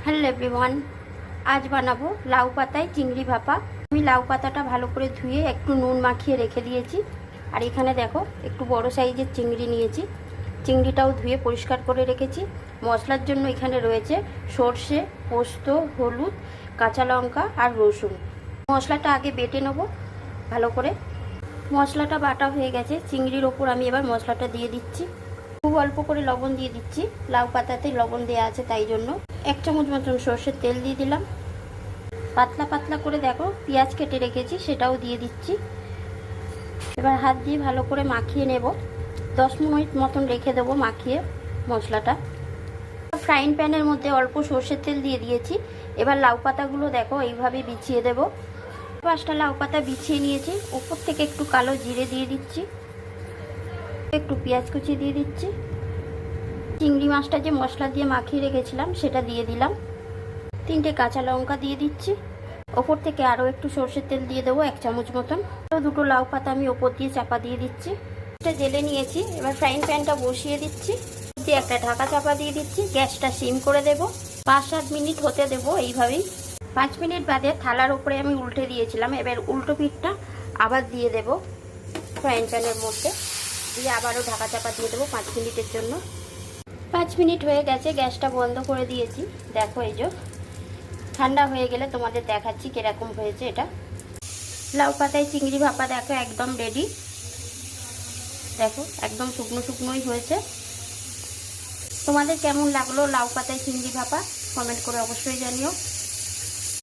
Hello everyone, আজ বানাবো লাউ পাতায় চিংড়ি ভাপা। আমি লাউ পাতাটা ভালো করে ধুয়ে একটু নুন মাখিয়ে রেখে দিয়েছি। আর এখানে দেখো একটু বড় সাইজের চিংড়ি নিয়েছি। চিংড়িটাও ধুয়ে পরিষ্কার করে রেখেছি। মশলার জন্য এখানে রয়েছে সর্ষে, পোস্ত, হলুদ, কাঁচা লঙ্কা আর রসুন। মশলাটা আগে বেটে নেব ভালো করে। মশলাটা বাটা হয়ে গেছে। চিংড়ির ওপর আমি এবার মশলাটা দিয়ে দিচ্ছি। খুব অল্প করে লবণ দিয়ে দিচ্ছি, লাউ পাতাতে লবণ দেওয়া আছে তাই জন্য। 1 চামচ মতন সর্ষের তেল দিয়ে দিলাম। পাতলা পাতলা করে দেখো পেঁয়াজ কেটে রেখেছি, সেটাও দিয়ে দিচ্ছি। এবার হাত দিয়ে ভালো করে মাখিয়ে নেব। 10 মিনিট মতন রেখে দেবো মাখিয়ে মশলাটা। ফ্রাইং প্যানের মধ্যে অল্প সর্ষের তেল দিয়ে দিয়েছি। এবার লাউ পাতাগুলো দেখো এইভাবে বিছিয়ে দেব। 5টা লাউ পাতা বিছিয়ে নিয়েছি। উপর থেকে একটু কালো জিরে দিয়ে দিচ্ছি, একটু পেঁয়াজ কুচি দিয়ে দিচ্ছি। চিংড়ি মাছটা যে মশলা দিয়ে মাখিয়ে রেখেছিলাম সেটা দিয়ে দিলাম। 3টে কাঁচা লঙ্কা দিয়ে দিচ্ছি। ওপর থেকে আরও একটু সর্ষের তেল দিয়ে দেবো 1 চামচ মতন। 2টো লাউ পাতা আমি ওপর দিয়ে চাপা দিয়ে দিচ্ছি। এটা জেলে নিয়েছি। এবার ফ্রাইং প্যানটা বসিয়ে দিচ্ছি, দিয়ে একটা ঢাকা চাপা দিয়ে দিচ্ছি। গ্যাসটা সিম করে দেব। 5-7 মিনিট হতে দেবো এইভাবেই। 5 মিনিট বাদে থালার উপরে আমি উল্টে দিয়েছিলাম। এবার উল্টো পিঠটা আবার দিয়ে দেব ফ্রাইং প্যানের মধ্যে, দিয়ে আবারও ঢাকা চাপা দিয়ে দেবো 5 মিনিটের জন্য। 5 মিনিট হয়ে গেছে, গ্যাসটা বন্ধ করে দিয়েছি। দেখো এই যে ঠান্ডা হয়ে গেলে তোমাদের দেখাচ্ছি কিরকম হয়েছে। এটা লাউ পাতায় চিংড়ি ভাপা দেখো একদম রেডি। দেখো একদম শুকনো শুকনোই হয়েছে। তোমাদের কেমন লাগলো লাউ পাতায় চিংড়ি ভাপা কমেন্ট করে অবশ্যই জানিও।